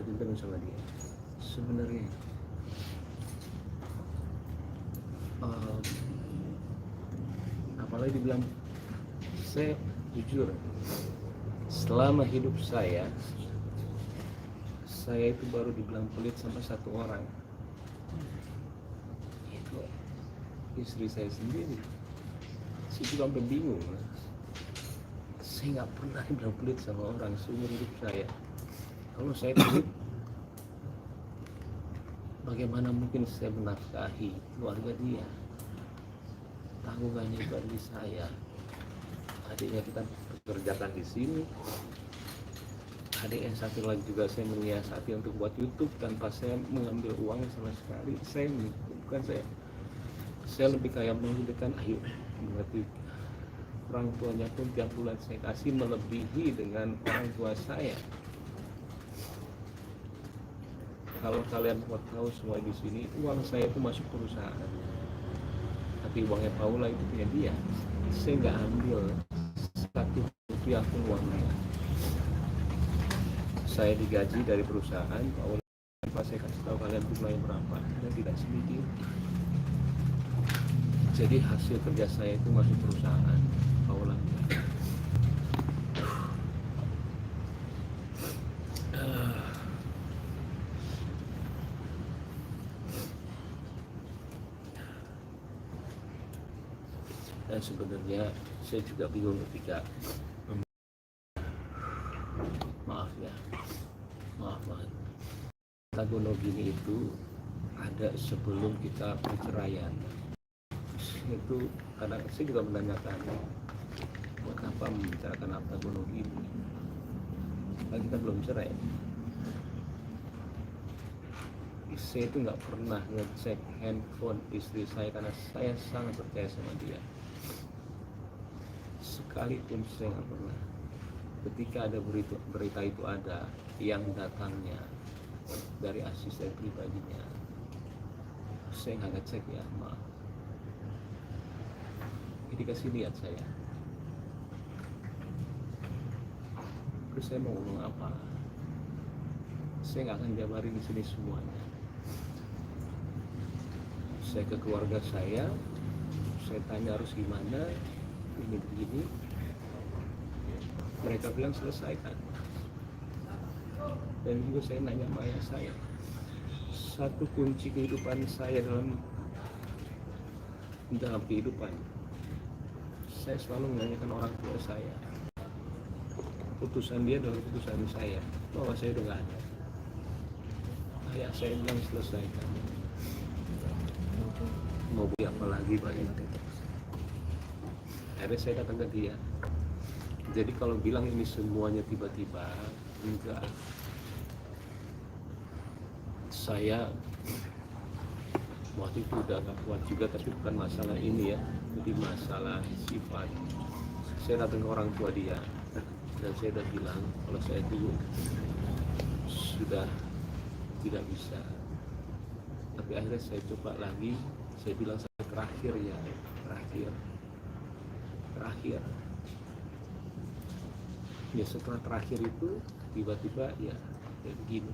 dendam sama dia. Sebenarnya apalagi dibilang, saya jujur selama hidup saya itu baru dibilang pelit sama satu orang, itu istri saya sendiri. Saya juga sampai bingung, saya nggak pernah dibilang pelit sama orang seumur hidup saya. Kalau saya pelit, bagaimana mungkin saya menafkahi keluarga dia? Tanggungannya itu ada di saya. Adiknya kita pekerjakan di sini. Adik yang satu lagi juga saya menyiasati untuk buat YouTube tanpa saya mengambil uang sama sekali. Saya lebih kayak menghidupkan, ayo berarti orang tuanya pun tiap bulan saya kasih melebihi dengan orang tua saya. Kalau kalian mau tahu semua di sini, uang saya itu masuk perusahaan, tapi uangnya Paula itu punya dia. Saya nggak ambil satu rupiah pun uangnya. Saya digaji dari perusahaan Paula, tanpa saya kasih tahu kalian jumlahnya berapa, dan tidak sedikit. Jadi hasil kerja saya itu masuk perusahaan Paula. Dan sebenarnya saya juga bingung ketika maaf banget, lagu Nogini itu ada sebelum kita perceraian. Itu kadang saya juga menanyakan, buat apa membicarakan lagu Nogini, kan kita belum cerai. Saya itu nggak pernah ngecek handphone istri saya karena saya sangat percaya sama dia. Sekalipun saya nggak pernah, ketika ada berita itu ada yang datangnya dari asisten pribadinya, saya nggak ngecek, ya maaf, ini dikasih lihat saya. Terus saya mau ngomong apa? Saya nggak akan jabarin di sini semuanya. Saya ke keluarga saya tanya harus gimana, ini begini. Mereka bilang selesaikan. Dan juga saya nanya sama ayah saya, satu kunci kehidupan saya dalam kehidupan, saya selalu menanyakan orang tua saya. Putusan dia adalah putusan saya, bahwa saya udah nggak ada. Ayah saya bilang selesaikan. Mau beli apa lagi Pak Inti? Akhirnya saya datang ke dia. Jadi kalau bilang ini semuanya tiba-tiba, enggak. Saya waktu itu udah gak kuat juga, tapi bukan masalah ini ya, jadi masalah sifat. Saya datang ke orang tua dia, dan saya udah bilang kalau saya dulu sudah tidak bisa. Tapi akhirnya saya coba lagi, saya bilang saya terakhir. Ya setelah terakhir itu tiba-tiba ya kayak begini.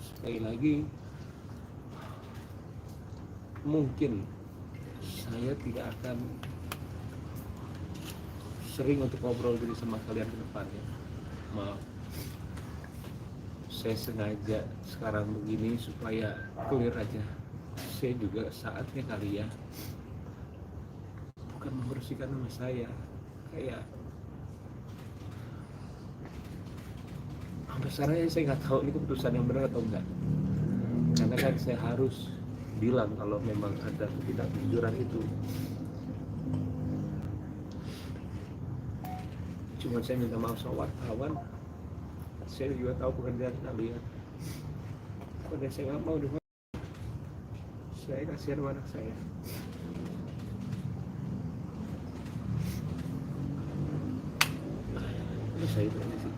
Sekali lagi, mungkin saya tidak akan sering untuk ngobrol dulu sama kalian ke depannya. Maaf, saya sengaja sekarang begini supaya clear aja. Saya juga saatnya kali ya, bukan membersihkan nama saya, kayak sampai sekarang saya nggak tahu ini keputusan yang benar atau enggak. Karena kan saya harus bilang kalau memang ada ketidakjujuran itu. Cuma saya minta maaf sama wartawan, saya juga tahu pekerjaan kalian. Pada saya nggak mau dengar, saya kasihan sama anak saya. Terus saya berhenti sih.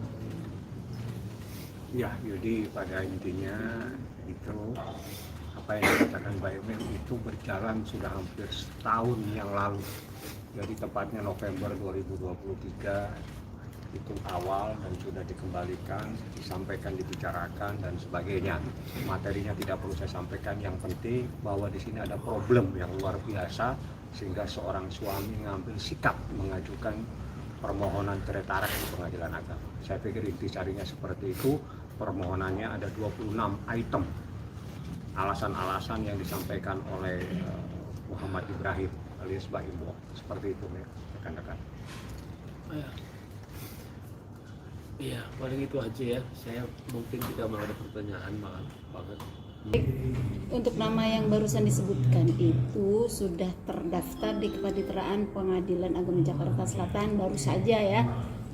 Ya, jadi pada intinya itu apa yang dikatakan Mbak Emil itu berjalan sudah hampir setahun yang lalu. Jadi tepatnya November 2023 hitung awal dan sudah dikembalikan, disampaikan, dibicarakan dan sebagainya. Materinya tidak perlu saya sampaikan, yang penting bahwa di sini ada problem yang luar biasa sehingga seorang suami mengambil sikap mengajukan permohonan cerai talak di pengadilan agama. Saya pikir intisarinya seperti itu. Permohonannya ada 26 item alasan-alasan yang disampaikan oleh Muhammad Ibrahim alias Mbak Imbo. Seperti itu ya, rekan-rekan. Iya, paling itu aja ya. Saya mungkin tidak mau ada pertanyaan, maaf banget. Untuk nama yang barusan disebutkan itu sudah terdaftar di Kepaniteraan Pengadilan Agama Jakarta Selatan baru saja ya.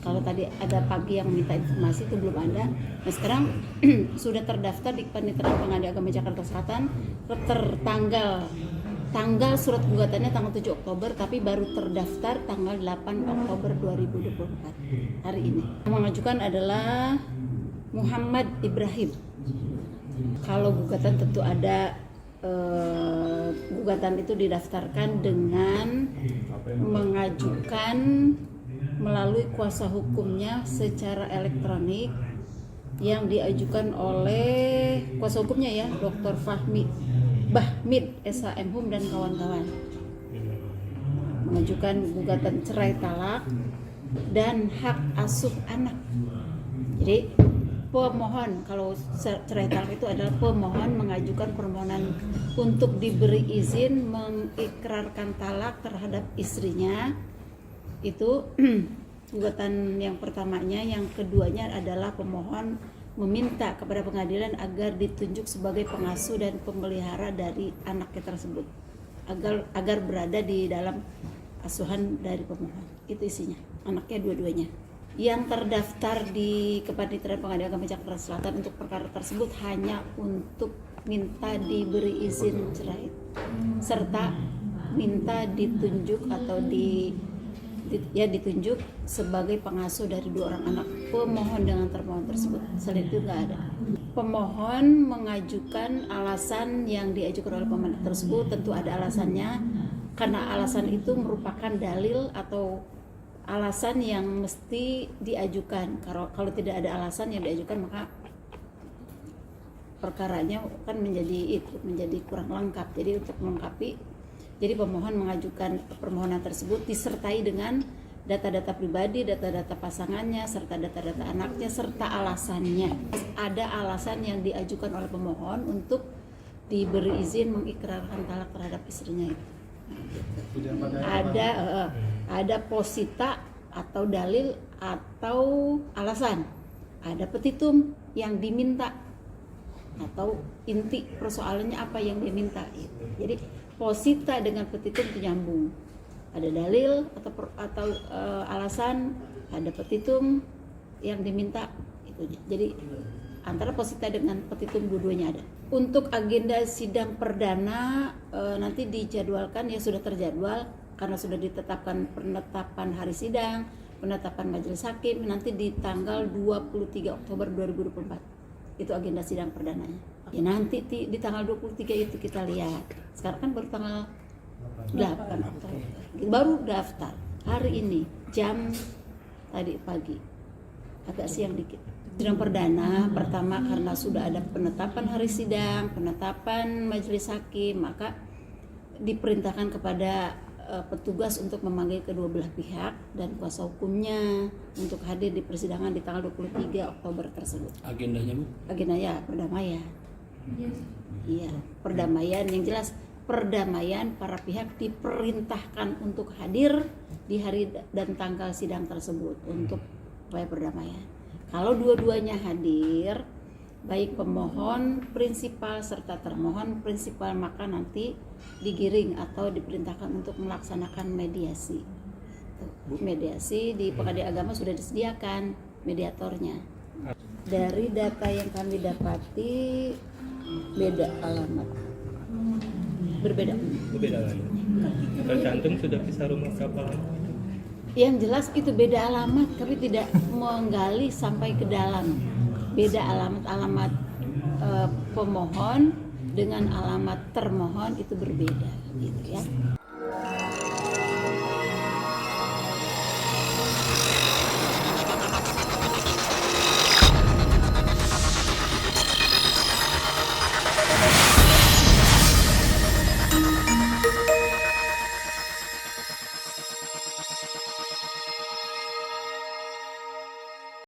Kalau tadi ada pagi yang minta informasi itu belum ada. Nah sekarang sudah terdaftar di Kepaniteraan Pengadilan Agama Jakarta Selatan tanggal surat gugatannya tanggal 7 Oktober tapi baru terdaftar tanggal 8 Oktober 2024 hari ini. Yang mengajukan adalah Muhammad Ibrahim. Kalau gugatan tentu ada gugatan itu didaftarkan dengan mengajukan melalui kuasa hukumnya secara elektronik yang diajukan oleh kuasa hukumnya ya Dr. Bahmid SHM dan kawan-kawan, mengajukan gugatan cerai talak dan hak asuh anak. Jadi pemohon, kalau cerai talak itu adalah pemohon mengajukan permohonan untuk diberi izin mengikrarkan talak terhadap istrinya. Itu gugatan yang pertamanya. Yang keduanya adalah pemohon meminta kepada pengadilan agar ditunjuk sebagai pengasuh dan pemelihara dari anaknya tersebut agar berada di dalam asuhan dari pemohon. Itu isinya, anaknya dua-duanya. Yang terdaftar di Kepaniteraan Pengadilan Agama Jakarta Selatan untuk perkara tersebut hanya untuk minta diberi izin cerai serta minta ditunjuk atau ditunjuk sebagai pengasuh dari 2 orang anak pemohon dengan termohon tersebut. Selain itu nggak ada. Pemohon mengajukan alasan yang diajukan oleh pemohon tersebut, tentu ada alasannya karena alasan itu merupakan dalil atau alasan yang mesti diajukan. Kalau tidak ada alasan yang diajukan maka perkaranya kan menjadi kurang lengkap. Jadi untuk melengkapi, jadi pemohon mengajukan permohonan tersebut disertai dengan data-data pribadi, data-data pasangannya, serta data-data anaknya, serta alasannya. Ada alasan yang diajukan oleh pemohon untuk diberi izin mengikrarkan talak terhadap istrinya itu. Ada posita atau dalil atau alasan, ada petitum yang diminta atau inti persoalannya apa yang diminta. Jadi posita dengan petitum itu nyambung. Ada dalil atau alasan, ada petitum yang diminta itu. Jadi antara posita dengan petitum dua-duanya ada. Untuk agenda sidang perdana nanti dijadwalkan, ya sudah terjadwal karena sudah ditetapkan penetapan hari sidang, penetapan majelis hakim nanti di tanggal 23 Oktober 2024. Itu agenda sidang perdananya. Ya nanti di tanggal 23 itu kita lihat. Sekarang kan baru tanggal 8 Oktober. Baru daftar hari ini jam tadi pagi. Agak siang dikit. Sidang perdana pertama karena sudah ada penetapan hari sidang, penetapan majelis hakim, maka diperintahkan kepada petugas untuk memanggil kedua belah pihak dan kuasa hukumnya untuk hadir di persidangan di tanggal 23 Oktober tersebut. Agendanya Bu? Agendanya perdamaian. Iya, perdamaian, yang jelas perdamaian, para pihak diperintahkan untuk hadir di hari dan tanggal sidang tersebut untuk upaya perdamaian. Kalau dua-duanya hadir, baik pemohon prinsipal serta termohon prinsipal, maka nanti digiring atau diperintahkan untuk melaksanakan mediasi. Mediasi di Pengadilan Agama sudah disediakan mediatornya. Dari data yang kami dapati beda alamat. Berbeda alamat. Tercantum sudah pisah rumah kapal. Yang jelas itu beda alamat, kami tidak menggali sampai ke dalam. Beda alamat pemohon dengan alamat termohon itu berbeda gitu ya.